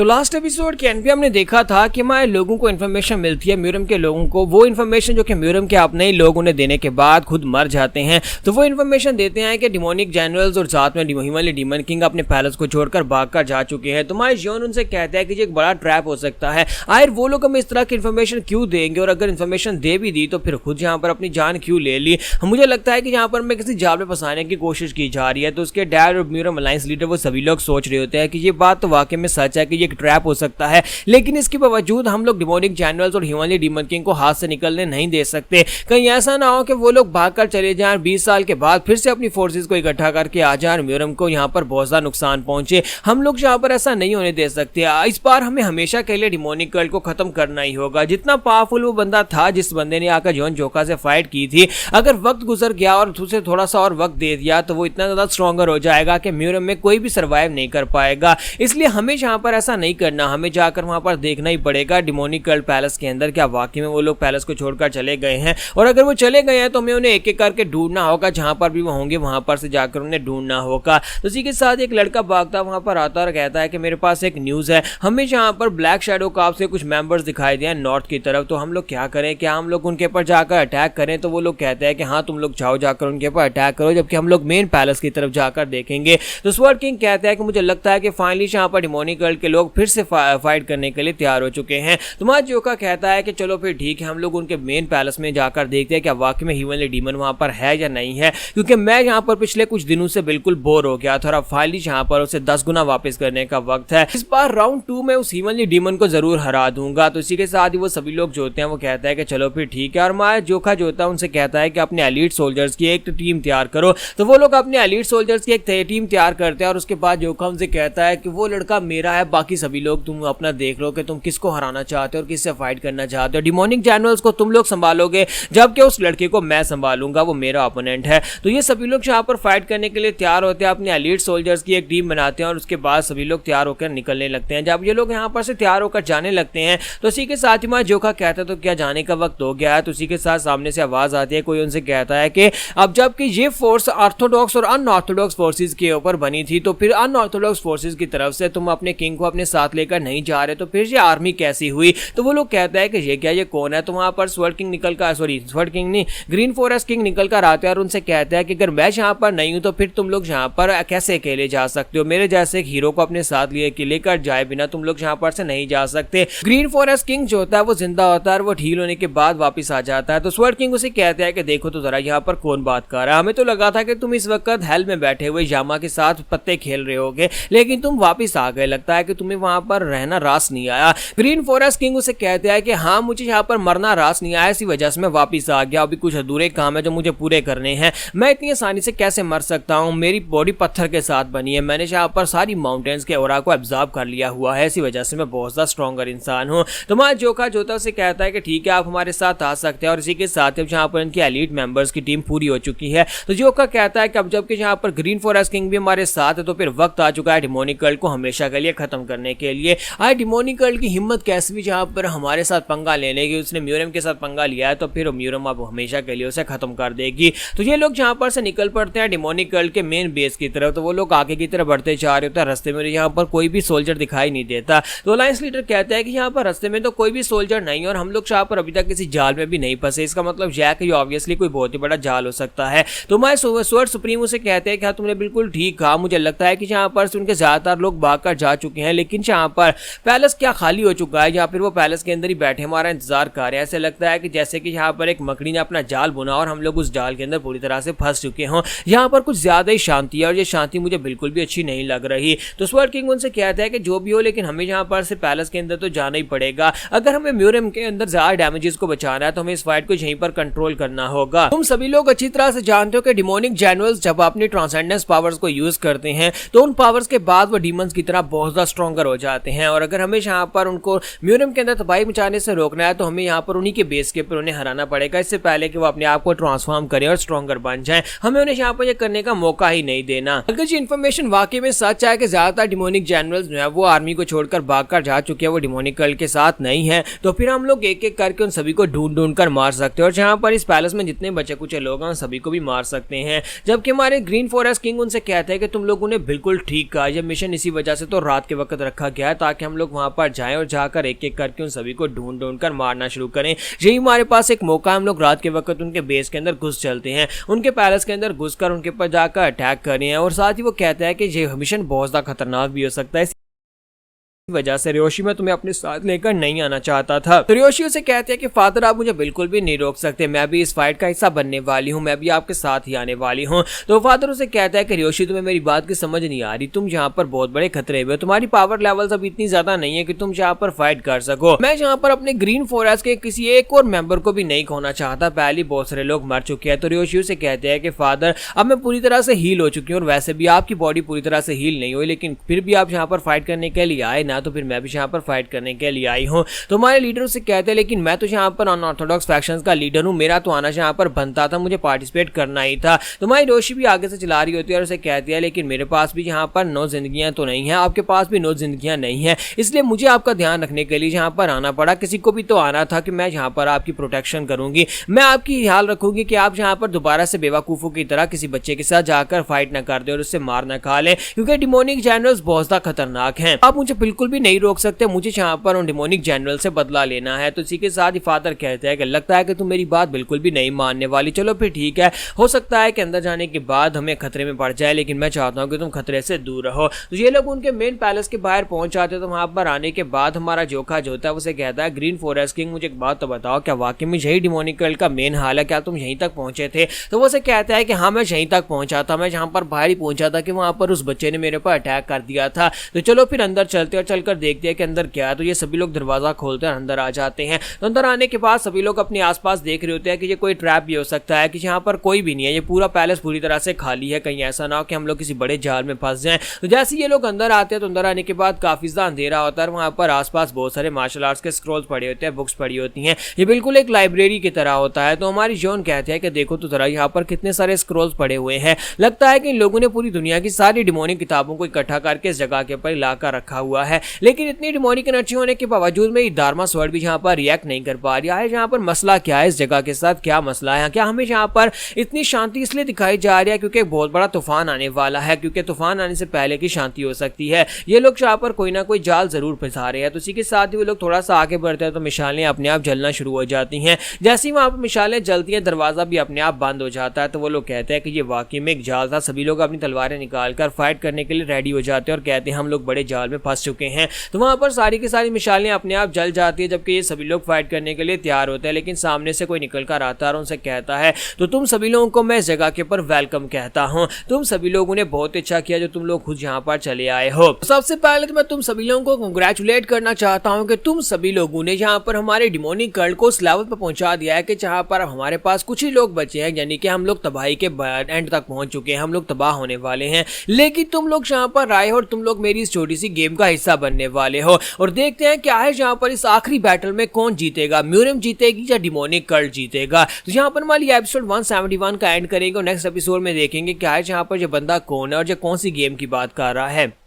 तो last episode के and पे हमने देखा था कि हमारे लोगों को इन्फॉर्मेशन मिलती है, म्यूरम के लोगों को, वो इन्फॉर्मेशन जो कि म्यूरम के अपने ही लोग उन्हें देने के बाद खुद मर जाते हैं। तो वो इन्फॉर्मेशन देते हैं कि डिमोनिक जनरल्स और साथ में हिमालय डीमन किंग अपने पैलेस को छोड़कर भागकर जा चुके हैं। तो हमारे जॉन उनसे कहता है कि ये एक बड़ा ट्रैप हो सकता है, आखिर वो लोग हमें इस तरह की इन्फॉर्मेशन क्यों देंगे, और अगर इन्फॉर्मेशन दे भी दी तो फिर खुद यहाँ पर अपनी जान क्यों ले ली। मुझे लगता है कि यहाँ पर मैं किसी जाल में फंसाने की कोशिश की जा रही है। तो उसके डैड और म्यूरम अलायंस लीडर वो सभी लोग सोच रहे होते हैं कि ये बात तो वाकई में सच है कि ये एक ट्रैप हो सकता है, लेकिन इसके बावजूद हम लोग डिमोनिक जनरल्स और हिमालय डीमन किंग को हाथ से निकलने नहीं दे सकते। कहीं ऐसा ना हो कि वो लोग भागकर चले जाएं, 20 साल के बाद फिर से अपनी फोर्सेस को इकट्ठा करके आ जाएं, म्यूरम को यहाँ पर बहुत ज्यादा नुकसान पहुंचे। हम लोग यहाँ पर ऐसा नहीं होने दे सकते। इस बार हमें हमेशा के लिए डिमोनिक कल्ट को खत्म करना ही होगा। जितना पावरफुल वो बंदा था, जिस बंदे ने आकर जॉन जोका से फाइट की थी, अगर वक्त गुजर गया और उसे थोड़ा सा और वक्त दे दिया तो वो इतना ज्यादा स्ट्रॉन्गर हो जाएगा कि म्यूरम में कोई भी सर्वाइव नहीं कर पाएगा। इसलिए हमें यहाँ पर ऐसा नहीं करना, हमें जाकर वहां पर देखना ही पड़ेगा डिमोनिक कल्ट पैलेस के अंदर क्या वाकई में वो लोग पैलेस को छोड़कर चले गए हैं, और अगर वो चले गए हैं तो हमें उन्हें एक एक करके ढूंढना होगा। जहां पर भी वो होंगे वहां पर से जाकर उन्हें ढूंढना होगा। तो इसी के साथ एक लड़का भागता वहां पर आता और कहता है कि मेरे पास एक न्यूज है, हमें यहाँ पर ब्लैक शैडो काफ से कुछ मेंबर्स दिखाई दिए नॉर्थ की तरफ। तो हम लोग क्या करें, क्या हम लोग उनके ऊपर जाकर अटैक करें? तो वो लोग कहते हैं कि हाँ तुम लोग जाओ, जाकर उनके ऊपर अटैक करो, जबकि हम लोग मेन पैलेस की तरफ जाकर देखेंगे। तो स्वर्ड किंग कहता है कि मुझे लगता है कि फाइनली यहाँ पर डिमोनिक कल्ट के लोग फिर से फाइट करने के लिए तैयार हो चुके हैं। तो माँ जोका कहता है कि चलो फिर ठीक है, हम लोग उनके मेन पैलेस में जाकर देखते हैं क्या वाकई में हिमालय डीमन वहां पर है या नहीं है, क्योंकि मैं यहाँ पर पिछले कुछ दिनों से बिल्कुल बोर हो गया था और अब फाइनली यहाँ पर उसे 10 गुना वापस करने का वक्त है। इस बार राउंड 2 में उस हिमालय डीमन को जरूर हरा दूंगा। तो इसी के साथ ही वो सभी लोग जो होते हैं वो कहता है कि चलो फिर ठीक है, और माँ जोका जो होता है उनसे कहता है कि अपने एलीट सोल्जर्स की एक टीम तैयार करो। तो वो लोग अपने एलीट सोल्जर्स की एक टीम तैयार करते हैं, और उसके बाद जोका उनसे कहता है कि वो लड़का मेरा है, बाकी सभी लोग तुम अपना देख लो कि तुम किसको हराना चाहते हो और किससे फाइट करना चाहते हो। डिमोनिक जनरल्स को तुम लोग संभालोगे, जबकि उस लड़के को मैं संभालूंगा, वो मेरा ओपोनेंट है। तो ये सभी लोग यहाँ पर फाइट करने के लिए तैयार होते हैं, अपने एलीट सोल्जर्स की एक टीम बनाते हैं, और उसके बाद सभी लोग तैयार होकर निकलने लगते हैं। जब ये लोग यहाँ पर से तैयार होकर जाने लगते हैं तो इसी के साथ ही माँ जोका कहता है तो क्या जाने का वक्त हो गया है। तो इसी के साथ सामने से आवाज आती है, कोई उनसे कहता है कि अब जबकि ये फोर्स ऑर्थोडॉक्स और अनऑर्थोडॉक्स फोर्सेस के ऊपर बनी थी, तो फिर अनऑर्थोडॉक्स फोर्सेस की तरफ से तुम अपने किंग को अपने साथ लेकर नहीं जा रहे, तो फिर ये आर्मी कैसी हुई? तो वो लोग कहता है कि ये क्या, ये कौन है? तो वहां पर स्वर्ड किंग निकल कर, सॉरी स्वर्ड किंग नहीं, ग्रीन फॉरेस्ट किंग निकल कर आते हैं और उनसे कहता है कि अगर मैं यहाँ पर नहीं हूं तो फिर तुम लोग यहाँ पर कैसे अकेले जा सकते हो? मेरे जैसे एक हीरो को अपने साथ लेकर जाए बिना तुम लोग यहाँ पर से नहीं जा सकते। ग्रीन फॉरेस्ट किंग जो होता है वो जिंदा होता है और वो ढील होने के बाद वापस आ जाता है। तो स्वर्ड किंग उसे कहता है कि देखो तो जरा यहाँ पर कौन बात कर रहा है, हमें तो लगा था कि तुम इस वक्त हेल में बैठे हुए यामा के साथ पत्ते खेल रहे होगे, लेकिन तुम वापस आ गए, लगता है कि तुम्हें वहां पर रहना रास नहीं आया। ग्रीन फॉरेस्ट किंग उसे कहते हैं कि हाँ मुझे यहाँ पर मरना रास नहीं आया, इसी वजह से मैं वापस आ गया, अभी कुछ अधूरे काम है जो मुझे पूरे करने हैं, मैं इतनी आसानी से कैसे मर सकता हूँ? मेरी बॉडी पत्थर के साथ बनी है, मैंने यहाँ पर सारी माउंटेन्स के ऑरा को एब्जॉर्ब कर लिया हुआ है, इसी वजह से मैं बहुत ज्यादा स्ट्रॉन्गर इंसान हूँ। तो माँ जोका जोता उसे कहता है कि ठीक है आप हमारे साथ आ सकते हैं, और इसी के साथ यहाँ पर इनकी एलीट मेंबर्स की टीम पूरी हो चुकी है। तो जोका कहता है कि अब जबकि यहाँ पर ग्रीन फॉरेस्ट किंग भी हमारे साथ है तो फिर वक्त आ चुका है डिमोनिक कल्ट को हमेशा के लिए खत्म करने के लिए। आज डिमोनिक कल्ट की हिम्मत कैसे भी जहाँ पर हमारे साथ पंगा लेने की, उसने म्यूरम के साथ पंगा लिया है तो फिर म्यूरम अब हमेशा के लिए उसे खत्म कर देगी। तो ये लोग जहाँ पर से निकल पड़ते हैं डिमोनिक कल्ट के मेन बेस की तरफ। तो वो लोग आगे की तरफ बढ़ते जा रहे होते हैं, रास्ते में यहाँ पर कोई भी सोल्जर दिखाई नहीं देता। तो अलायंस लीडर कहता है कि यहाँ पर रास्ते में तो कोई भी सोल्जर नहीं, और हम लोग यहाँ पर अभी तक किसी जाल में भी नहीं फंसे, इसका मतलब यह है कि ऑब्वियसली कोई बहुत ही बड़ा जाल हो सकता है। तो मैं स्वर्ड सुप्रीम उसे कहते हैं कि हाँ तुमने बिल्कुल ठीक कहा, मुझे लगता है कि यहाँ पर उनके ज्यादातर लोग भागकर जा चुके हैं, लेकिन यहाँ पर पैलेस क्या खाली हो चुका है, या फिर वो पैलेस के अंदर ही बैठे हमारा इंतजार कर रहे हैं। ऐसे लगता है कि जैसे कि यहाँ पर एक मकड़ी ने अपना जाल बुना और हम लोग उस जाल के अंदर पूरी तरह से फंस चुके हों। यहाँ पर कुछ ज्यादा ही शांति है और ये शांति मुझे बिल्कुल भी अच्छी नहीं लग रही। तो स्वर्ड किंग उनसे कहता है कि जो भी हो, लेकिन हमें यहाँ पर से पैलेस के अंदर तो जाना ही पड़ेगा। अगर हमें म्यूरम के अंदर ज्यादा डैमेजेस को बचाना है तो हमें इस फाइट को यहीं पर कंट्रोल करना होगा। तुम सभी लोग अच्छी तरह से जानते हो कि डिमोनिक जनरल्स जब अपनी ट्रांसेंडेंस पावर्स को यूज करते हैं तो उन पावर्स के बाद वो डीमंस की तरह बहुत ज्यादा स्ट्रॉन्गर हो जाते हैं, और अगर हमें यहाँ पर उनको म्यूरम के अंदर तबाही मचाने से रोकना है तो हमें यहाँ पर उन्हीं के बेस के ऊपर उन्हें हराना पड़ेगा, इससे पहले कि वो अपने आप को ट्रांसफॉर्म करें और स्ट्रॉन्गर बन जाएं। हमें उन्हें यहाँ पर ये करने का मौका ही नहीं देना। अगर ये इन्फॉर्मेशन वाकई में सच है कि ज्यादातर डिमोनिक जनरल्स जो है वो आर्मी को छोड़कर भागकर जा चुके हैं, वो डिमोनिक कल्ट के साथ नहीं है, तो फिर हम लोग एक एक करके उन सभी को ढूंढ ढूंढ कर मार सकते हैं, और जहाँ पर इस पैलेस में जितने बचे कुछ लोग हैं उन सभी को भी मार सकते हैं। जबकि हमारे ग्रीन फॉरेस्ट किंग उनसे कहते हैं कि तुम लोगों ने बिल्कुल ठीक कहा, यह मिशन इसी वजह से तो रात के वक्त रखा गया है ताकि हम लोग वहां पर जाएं और जाकर एक एक करके उन सभी को ढूंढ ढूंढ कर मारना शुरू करें। यही हमारे पास एक मौका, हम लोग रात के वक्त उनके बेस के अंदर घुस चलते हैं, उनके पैलेस के अंदर घुसकर उनके ऊपर जाकर अटैक करें। और साथ ही वो कहता है कि ये मिशन बहुत ज़्यादा खतरनाक भी हो सकता है, वजह से रियोशी मैं तुम्हें अपने साथ लेकर नहीं आना चाहता था। तो रियोशी उसे कहते हैं कि फादर आप मुझे बिल्कुल भी नहीं रोक सकते, मैं भी इस फाइट का हिस्सा बनने वाली हूँ, मैं भी आपके साथ ही आने वाली हूँ। तो फादर उसे कहता है कि रियोशी तुम्हें मेरी बात की समझ नहीं आ रही, तुम यहाँ पर बहुत बड़े खतरे में हो, तुम्हारी पावर लेवल्स अब इतनी ज्यादा नहीं है कि तुम यहाँ पर फाइट कर सको। मैं यहाँ पर अपने ग्रीन फॉरेस्ट के किसी एक और मेंबर को भी नहीं खोना चाहता, पहले बहुत सारे लोग मर चुके हैं। तो रियोशी उसे कहते हैं कि फादर अब मैं पूरी तरह से हील हो चुकी हूँ, और वैसे भी आपकी बॉडी पूरी तरह से हील नहीं हुई, लेकिन फिर भी आप यहाँ पर फाइट करने के लिए आए ना, तो फिर मैं भी यहाँ पर फाइट करने के लिए आई हूं। तो हमारे लीडर से कहते हैं लेकिन मैं तो यहाँ पर अनऑर्थोडॉक्स फैक्शंस का लीडर हूं, मेरा तो आना यहाँ पर बनता था, मुझे पार्टिसिपेट करना ही था। तो हमारी रोशी भी आगे से चला रही होती है और उसे कहती है लेकिन मेरे पास भी यहाँ पर 9 जिंदगियां तो नहीं है, आपके पास भी 9 जिंदगियां नहीं है, इसलिए मुझे आपका ध्यान रखने के लिए यहाँ पर आना पड़ा। किसी को भी तो आना था कि मैं यहाँ पर आपकी प्रोटेक्शन करूंगी, मैं आपकी ख्याल रखूंगी कि आप यहाँ पर दोबारा से बेवकूफों की तरह किसी बच्चे के साथ जाकर फाइट ना कर दे और उससे मार ना खा ले, क्योंकि डिमोनिक जनरल्स बहुत ज्यादा खतरनाक हैं, आप मुझे बिल्कुल भी नहीं रोक सकते, मुझे यहाँ पर उन डिमोनिक जनरल से बदला लेना है। तो इसी के साथ ही फादर कहते हैं कि लगता है कि तुम मेरी बात बिल्कुल भी नहीं मानने वाली, चलो फिर ठीक है, हो सकता है कि अंदर जाने के बाद हमें खतरे में पड़ जाए, लेकिन मैं चाहता हूं कि तुम खतरे से दूर रहो। तो ये लोग उनके मेन पैलेस के बाहर पहुंच जाते हैं। तो वहां पर आने के बाद हमारा जोखा जो होता है उसे कहता है ग्रीन फॉरेस्ट किंग मुझे एक बात तो बताओ, क्या वाकई में यही डिमोनिक कर्ल का मेन हाल है, क्या तुम यहीं तक पहुंचे थे? तो वो उसे कहता है कि हाँ मैं यहीं तक पहुंचा था, मैं जहां पर बाहर ही पहुंचा था कि वहां पर उस बच्चे ने मेरे पर अटैक कर दिया था। तो चलो फिर अंदर चलते और चलकर देखते हैं कि अंदर क्या है। तो ये सभी लोग दरवाजा खोलते हैं, अंदर आ जाते हैं। तो अंदर आने के बाद सभी लोग अपने आसपास देख रहे होते हैं कि ये कोई ट्रैप भी हो सकता है, कि यहाँ पर कोई भी नहीं है, ये पूरा पैलेस पूरी तरह से खाली है, कहीं ऐसा ना हो कि हम लोग किसी बड़े जाल में फंस जाएं। तो जैसे ये लोग अंदर आते हैं तो अंदर आने के बाद काफी ज्यादा अंधेरा होता है, वहां पर आसपास बहुत सारे मार्शल आर्ट्स के स्क्रोल्स पड़े होते हैं, बुक्स पड़ी होती हैं, ये बिल्कुल एक लाइब्रेरी की तरह होता है। तो हमारी जॉन कहते हैं कि देखो तो जरा यहाँ पर कितने सारे स्क्रोल्स पड़े हुए हैं, लगता है कि इन लोगों ने पूरी दुनिया की सारी डिमोनिक किताबों को इकट्ठा करके इस जगह के ऊपर लाकर रखा हुआ है। लेकिन इतनी डिमोनिक एनर्जी होने के बावजूद में दार्मा स्वॉर्ड भी यहाँ पर रिएक्ट नहीं कर पा रहा है। यहाँ पर मसला क्या है, इस जगह के साथ क्या मसला है, क्या हमें यहाँ पर इतनी शांति इसलिए दिखाई जा रही है क्योंकि एक बहुत बड़ा तूफान आने वाला है, क्योंकि तूफान आने से पहले की शांति हो सकती है। ये लोग यहाँ पर कोई ना कोई जाल जरूर फंसा रहे हैं। तो इसी के साथ ही वो लोग थोड़ा सा आगे बढ़ते हैं तो मिसालें अपने आप जलना शुरू हो जाती हैं। जैसे ही वहां पर मिसालें जलती हैं दरवाजा भी अपने आप बंद हो जाता है। तो वो लोग कहते हैं कि ये वाकई में एक जाल था, सभी लोग अपनी तलवारें निकालकर फाइट करने के लिए रेडी हो जाते हैं और कहते हैं हम लोग बड़े जाल में फंस चुके हैं। तो वहां पर सारी की सारी मिसालें अपने आप जल जाती है, जबकि ये सभी लोग फाइट करने के लिए तैयार होते हैं। लेकिन सामने से कोई निकल कर आता है और उनसे कहता है तो तुम सभी लोगों को मैं इस जगह के ऊपर वेलकम कहता हूं, तुम सभी लोगों ने बहुत अच्छा किया जो तुम लोग खुद यहाँ पर चले आए हो। सबसे पहले तो मैं तुम सभी लोगों को कांग्रेचुलेट करना चाहता हूं कि तुम सभी लोगों ने यहाँ पर हमारे डिमोनिक कर्ल को उस लेवल पर पहुंचा दिया है कि जहां पर हमारे पास कुछ ही लोग बचे हैं, यानी कि हम लोग तबाही के एंड तक पहुंच चुके हैं, हम लोग तबाह होने वाले हैं। लेकिन तुम लोग यहाँ पर आए हो और तुम लोग मेरी इस छोटी सी गेम का हिस्सा बनने वाले हो और देखते हैं क्या है यहाँ पर इस आखिरी बैटल में कौन जीतेगा, म्यूरियम जीतेगी या डिमोनिक कर्ल जीतेगा। तो यहाँ पर हमारी एपिसोड 171 का एंड करेंगे और नेक्स्ट एपिसोड में देखेंगे क्या है यहाँ पर ये बंदा कौन है और ये कौन सी गेम की बात कर रहा है।